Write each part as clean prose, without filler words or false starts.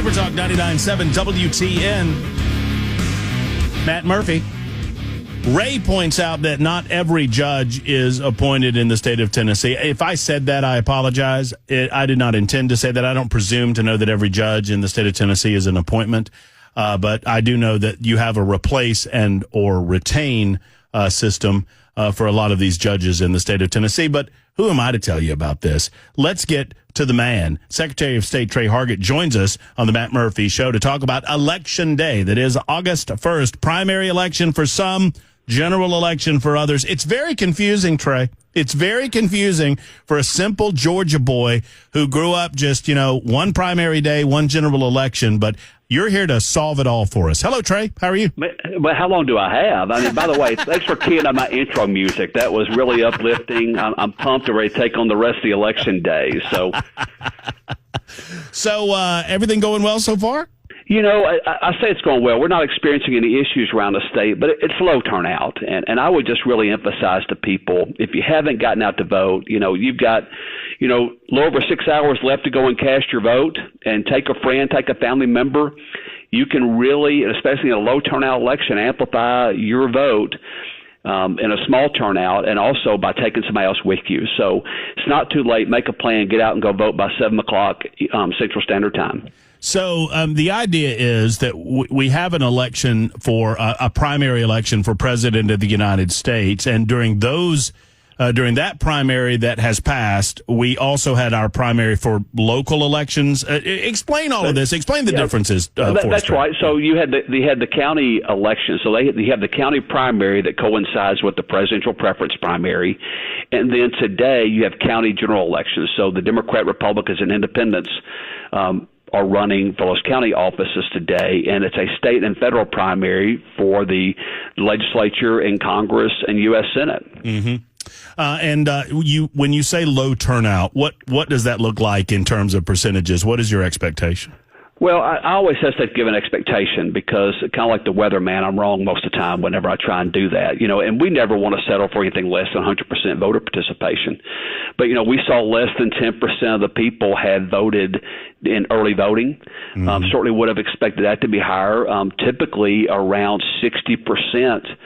Super Talk 99.7 WTN. Matt Murphy. Ray points out that not every judge is appointed in the state of Tennessee. If I said that, I apologize. I did not intend to say that. I don't presume to know that every judge in the state of Tennessee is an appointment. But I do know that you have a replace and or retain system for a lot of these judges in the state of Tennessee. But who am I to tell you about this? Let's get to the man. Secretary of State Tre Hargett joins us on the Matt Murphy Show to talk about Election Day. That is August 1st. Primary election for some, general election for others. It's very confusing, Trey. It's very confusing for a simple Georgia boy who grew up just, one primary day, one general election. But you're here to solve it all for us. Hello, Trey. How are you? But how long do I have? I mean, by the way, thanks for keying on my intro music. That was really uplifting. I'm pumped to ready to take on the rest of the election day. So everything going well so far? I say it's going well. We're not experiencing any issues around the state, but it's low turnout. And I would just really emphasize to people, if you haven't gotten out to vote, you've got, a little over 6 hours left to go and cast your vote, and take a friend, take a family member. You can really, especially in a low turnout election, amplify your vote in a small turnout, and also by taking somebody else with you. So it's not too late. Make a plan. Get out and go vote by 7 o'clock Central Standard Time. So the idea is that we have an election for a primary election for president of the United States, and during that primary that has passed, we also had our primary for local elections. Explain all of this. Explain the differences. That's right. So you had the county election. So you have the county primary that coincides with the presidential preference primary, and then today you have county general elections. So the Democrat, Republicans, and Independents are running for those county offices today, and it's a state and federal primary for the legislature and Congress and U.S. Senate. Mm-hmm. When you say low turnout, what does that look like in terms of percentages? What is your expectation? Well, I always hesitate to give an expectation because, kind of like the weatherman, I'm wrong most of the time whenever I try and do that. And we never want to settle for anything less than 100% voter participation. But, we saw less than 10% of the people had voted in early voting. Mm-hmm. Certainly would have expected that to be higher. Typically around 60%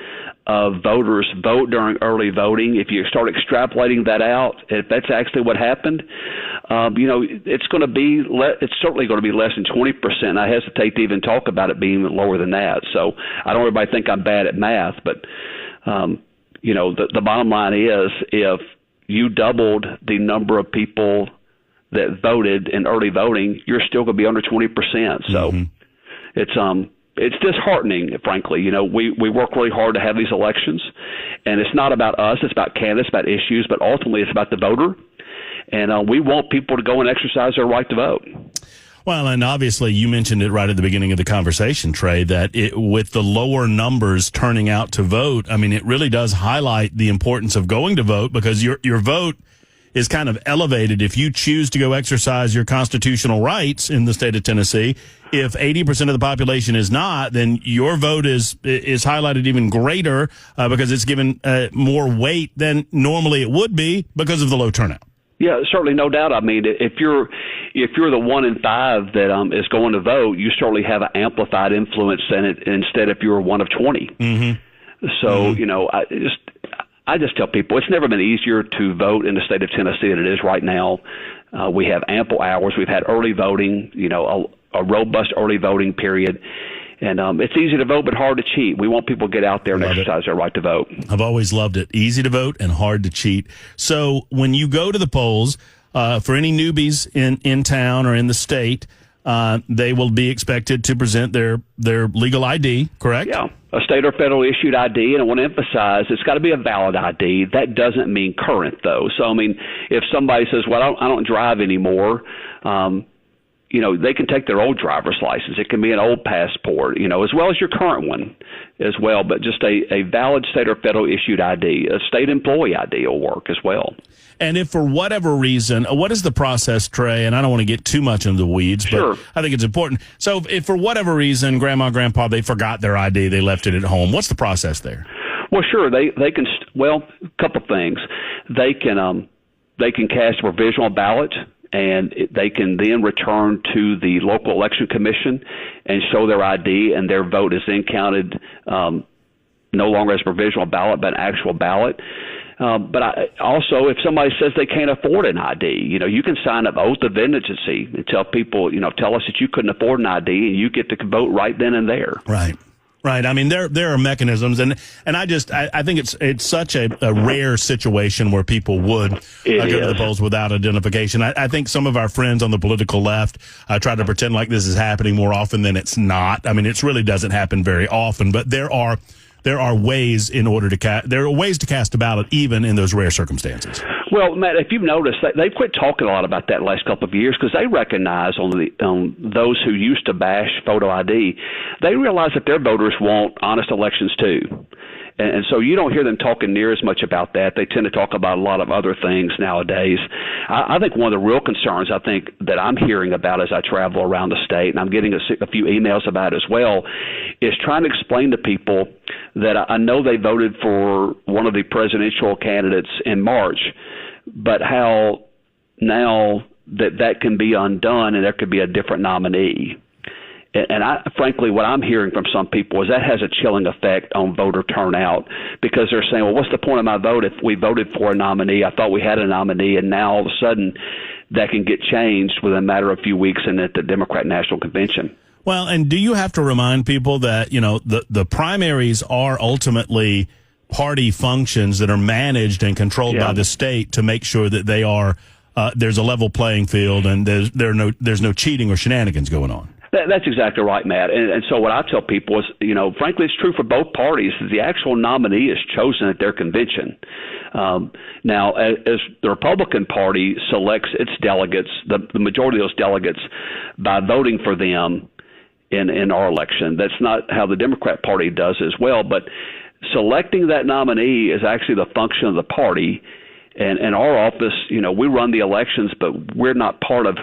of voters vote during early voting. If you start extrapolating that out, if that's actually what happened, it's going to be it's certainly going to be less than 20%. I hesitate to even talk about it being lower than that. So I don't want everybody to think I'm bad at math, but the bottom line is, if you doubled the number of people that voted in early voting, you're still going to be under 20%. So mm-hmm. It's disheartening, frankly. We work really hard to have these elections, and it's not about us. It's about candidates, about issues, but ultimately it's about the voter. And we want people to go and exercise their right to vote. Well, and obviously you mentioned it right at the beginning of the conversation, Trey, that with the lower numbers turning out to vote, I mean, it really does highlight the importance of going to vote, because your vote is kind of elevated if you choose to go exercise your constitutional rights in the state of Tennessee. If 80% of the population is not, then your vote is highlighted even greater because it's given more weight than normally it would be because of the low turnout. Yeah, certainly, no doubt. I mean, if you're the 1 in 5 that is going to vote, you certainly have an amplified influence in it. Instead, if you're one of 20, mm-hmm. So mm-hmm. I just tell people it's never been easier to vote in the state of Tennessee than it is right now. We have ample hours. We've had early voting, a robust early voting period. And it's easy to vote, but hard to cheat. We want people to get out there and exercise their right to vote. I've always loved it. Easy to vote and hard to cheat. So when you go to the polls, for any newbies in town or in the state, they will be expected to present their legal ID, correct? Yeah, a state or federal issued ID. And I want to emphasize, it's got to be a valid ID. That doesn't mean current, though. So, I mean, if somebody says, well, I don't drive anymore, they can take their old driver's license. It can be an old passport, as well as your current one as well. But just a valid state or federal issued ID, a state employee ID will work as well. And if for whatever reason, what is the process, Trey? And I don't want to get too much into the weeds, sure, but I think it's important. So if for whatever reason, grandma, grandpa, they forgot their ID, they left it at home, what's the process there? Well, sure. They can, a couple things. They can cast a provisional ballot and they can then return to the local election commission and show their ID, and their vote is then counted no longer as a provisional ballot, but an actual ballot. Also, if somebody says they can't afford an ID, you can sign an oath of indigency and tell people, tell us that you couldn't afford an ID, and you get to vote right then and there. Right. Right. I mean, there are mechanisms, and I think it's such a rare situation where people would go to the polls without identification. I think some of our friends on the political left try to pretend like this is happening more often than it's not. I mean, it really doesn't happen very often, but there are ways to cast a ballot even in those rare circumstances. Well, Matt, if you've noticed, they've quit talking a lot about that last couple of years because they recognize on those who used to bash photo ID, they realize that their voters want honest elections too. And so you don't hear them talking near as much about that. They tend to talk about a lot of other things nowadays. I think one of the real concerns that I'm hearing about as I travel around the state, and I'm getting a few emails about it as well, is trying to explain to people that I know they voted for one of the presidential candidates in March, but how now that can be undone and there could be a different nominee. And frankly, what I'm hearing from some people is that has a chilling effect on voter turnout because they're saying, well, what's the point of my vote if we voted for a nominee? I thought we had a nominee, and now all of a sudden that can get changed within a matter of a few weeks and at the Democrat National Convention. Well, and do you have to remind people that, the primaries are ultimately party functions that are managed and controlled by the state to make sure that they are there's a level playing field and there's no cheating or shenanigans going on. That's exactly right, Matt. And so what I tell people is, frankly, it's true for both parties. The actual nominee is chosen at their convention. Now, as the Republican Party selects its delegates, the majority of those delegates, by voting for them in our election. That's not how the Democrat Party does as well. But selecting that nominee is actually the function of the party. And in our office, we run the elections, but we're not part of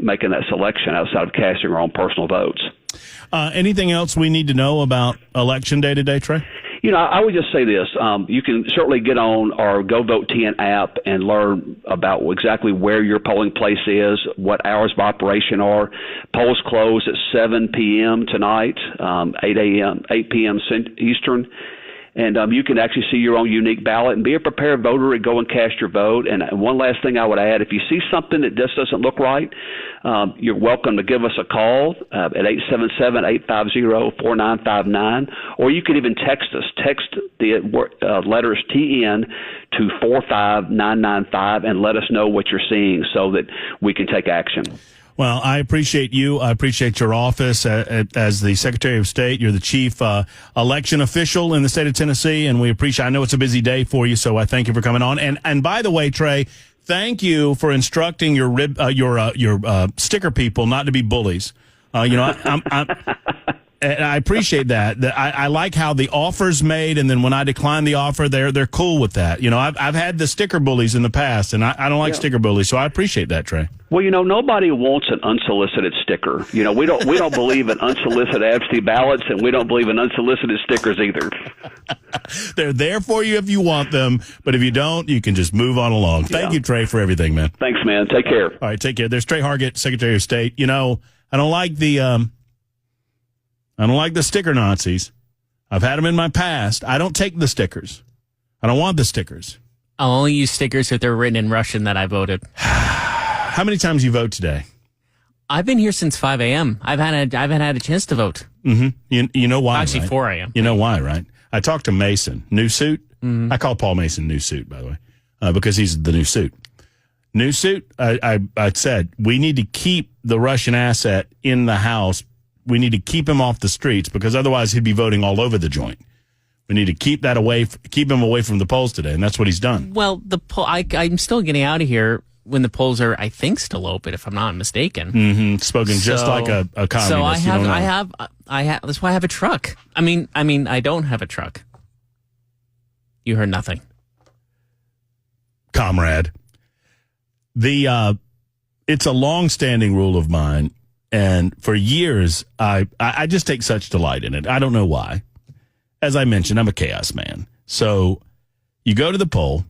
making that selection outside of casting our own personal votes. Anything else we need to know about Election Day today, Trey? I would just say this. You can certainly get on our Go Vote TN app and learn about exactly where your polling place is, what hours of operation are. Polls close at 7 p.m. tonight, 8 p.m. Eastern. And you can actually see your own unique ballot and be a prepared voter and go and cast your vote. And one last thing I would add, if you see something that just doesn't look right, you're welcome to give us a call at 877-850-4959, or you can even text us. Text the letters TN to 45995 and let us know what you're seeing so that we can take action. Well, I appreciate you. I appreciate your office as the Secretary of State. You're the chief election official in the state of Tennessee, and we appreciate. I know it's a busy day for you, so I thank you for coming on. And by the way, Trey, thank you for instructing your sticker people not to be bullies. I appreciate that. I like how the offer's made, and then when I decline the offer, they're cool with that. I've had the sticker bullies in the past, and I don't like sticker bullies, so I appreciate that, Trey. Well, nobody wants an unsolicited sticker. We don't believe in unsolicited absentee ballots, and we don't believe in unsolicited stickers either. They're there for you if you want them, but if you don't, you can just move on along. Thank you, Trey, for everything, man. Thanks, man. Take care. All right, take care. There's Tre Hargett, Secretary of State. I don't like the sticker Nazis. I've had them in my past. I don't take the stickers. I don't want the stickers. I'll only use stickers if they're written in Russian that I voted. How many times you vote today? I've been here since 5 a.m. I haven't had a chance to vote. Mm-hmm. You know why? Actually, right? 4 a.m. You know why, right? I talked to Mason, new suit. Mm-hmm. I call Paul Mason new suit, by the way, because he's the new suit. New suit. I said we need to keep the Russian asset in the House. We need to keep him off the streets because otherwise he'd be voting all over the joint. We need to keep him away from the polls today, and that's what he's done. Well, I'm still getting out of here when the polls are, I think, still open, if I'm not mistaken. Mm-hmm. Spoken just like a communist. So I have. That's why I have a truck. I mean, I don't have a truck. You heard nothing, comrade. It's a long-standing rule of mine. And for years, I just take such delight in it. I don't know why. As I mentioned, I'm a chaos man. So you go to the poll,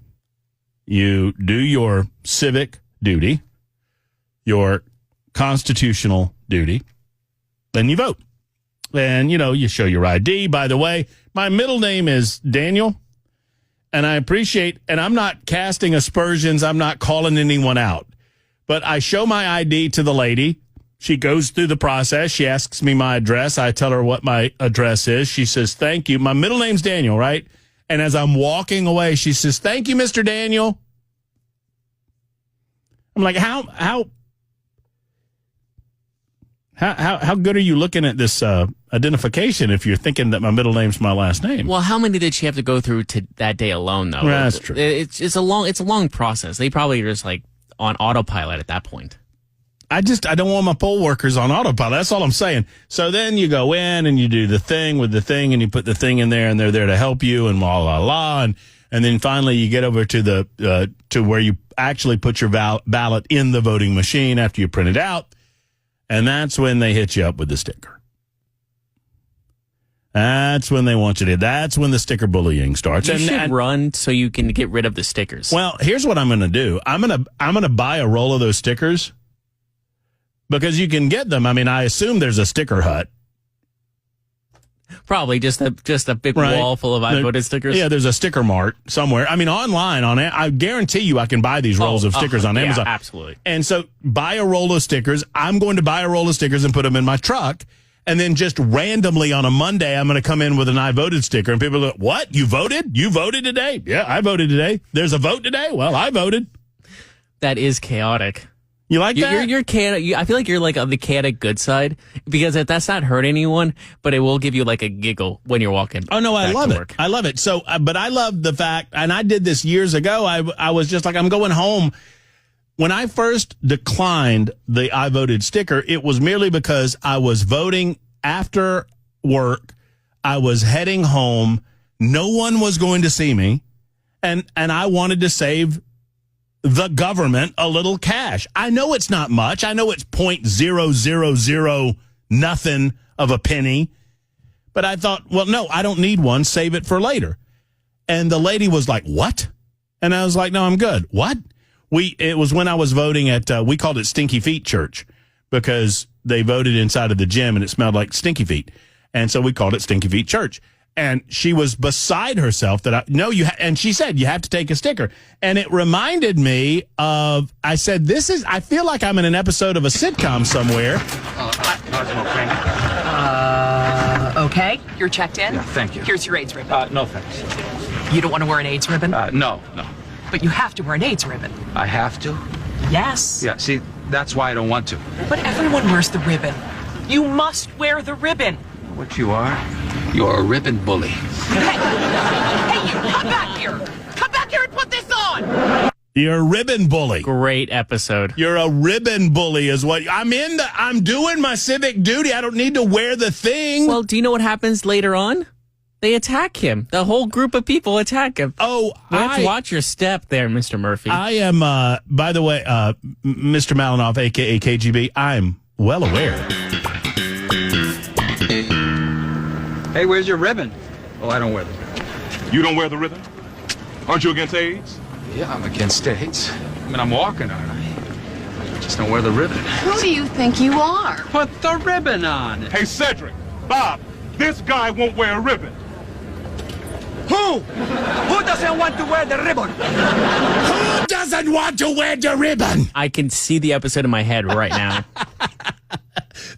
you do your civic duty, your constitutional duty, then you vote. And, you show your ID. By the way, my middle name is Daniel, and I appreciate, and I'm not casting aspersions, I'm not calling anyone out, but I show my ID to the lady. She goes through the process. She asks me my address. I tell her what my address is. She says, thank you. My middle name's Daniel, right? And as I'm walking away, she says, thank you, Mr. Daniel. I'm like, how good are you looking at this identification if you're thinking that my middle name's my last name? Well, how many did she have to go through to that day alone, though? Well, that's true. It's a long process. They probably are just like on autopilot at that point. I don't want my poll workers on autopilot. That's all I'm saying. So then you go in and you do the thing with the thing, and you put the thing in there, and they're there to help you, and and then finally you get over to the to where you actually put your ballot in the voting machine after you print it out, and that's when they hit you up with the sticker. That's when they want you to. That's when the sticker bullying starts. You should run so you can get rid of the stickers. Well, here's what I'm going to do. I'm going to buy a roll of those stickers. Because you can get them. I mean, I assume there's a sticker hut. Probably just a big wall full of I voted stickers. Yeah, there's a sticker mart somewhere. I mean, online on it, I guarantee you I can buy these rolls of stickers on Amazon. Yeah, absolutely. And so buy a roll of stickers. I'm going to buy a roll of stickers and put them in my truck. And then just randomly on a Monday, I'm going to come in with an I voted sticker. And people are like, what? You voted? You voted today? Yeah, I voted today. There's a vote today? Well, I voted. That is chaotic. You like that? You're chaotic. I feel like you're like on the chaotic good side because that's not hurt anyone, but it will give you like a giggle when you're walking. Oh no, I love it. Work. I love it. So, but I love the fact, and I did this years ago. I was just like, I'm going home. When I first declined the I voted sticker, it was merely because I was voting after work. I was heading home. No one was going to see me, and I wanted to save the government a little cash. I know it's not much. I know it's 0.000 nothing of a penny. But I thought, well, no, I don't need one. Save it for later. And the lady was like, what? And I was like, no, I'm good. What? It was when I was voting at, we called it Stinky Feet Church because they voted inside of the gym and it smelled like stinky feet. And so we called it Stinky Feet Church. And she was beside herself that and she said, you have to take a sticker. And it reminded me of, I said, I feel like I'm in an episode of a sitcom somewhere. Okay. You're checked in? Yeah, thank you. Here's your AIDS ribbon. No, thanks. You don't want to wear an AIDS ribbon? No. But you have to wear an AIDS ribbon. I have to? Yes. Yeah, see, that's why I don't want to. But everyone wears the ribbon. You must wear the ribbon. What you are? You're a ribbon bully. Hey, you, come back here. Come back here and put this on. You're a ribbon bully. Great episode. You're a ribbon bully is what I'm doing my civic duty. I don't need to wear the thing. Well, do you know what happens later on? They attack him. The whole group of people attack him. Oh, you have to watch your step there, Mr. Murphy. I am, by the way, Mr. Malinoff, a.k.a. KGB, I'm well aware. Hey, where's your ribbon? Oh, I don't wear the ribbon. You don't wear the ribbon? Aren't you against AIDS? Yeah, I'm against AIDS. I mean, I'm walking, aren't I? I just don't wear the ribbon. Who do you think you are? Put the ribbon on. Hey, Cedric, Bob, this guy won't wear a ribbon. Who? Who doesn't want to wear the ribbon? Who doesn't want to wear the ribbon? I can see the episode in my head right now.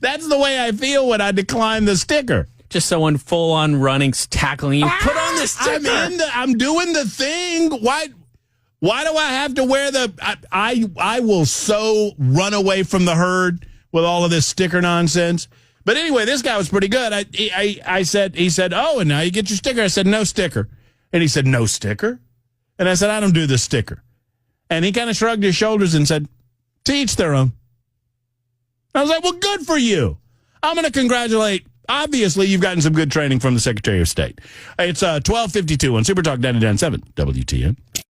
That's the way I feel when I decline the sticker. Just someone full on running, tackling you. Put on the sticker. I'm doing the thing. Why do I have to wear the? I will so run away from the herd with all of this sticker nonsense. But anyway, this guy was pretty good. He said, oh, and now you get your sticker. I said, no sticker. And he said, no sticker. And I said, I don't do the sticker. And he kind of shrugged his shoulders and said, to each their own. I was like, well, good for you. I'm going to congratulate. Obviously, you've gotten some good training from the Secretary of State. It's 12:52 on Super Talk 99.7 WTN.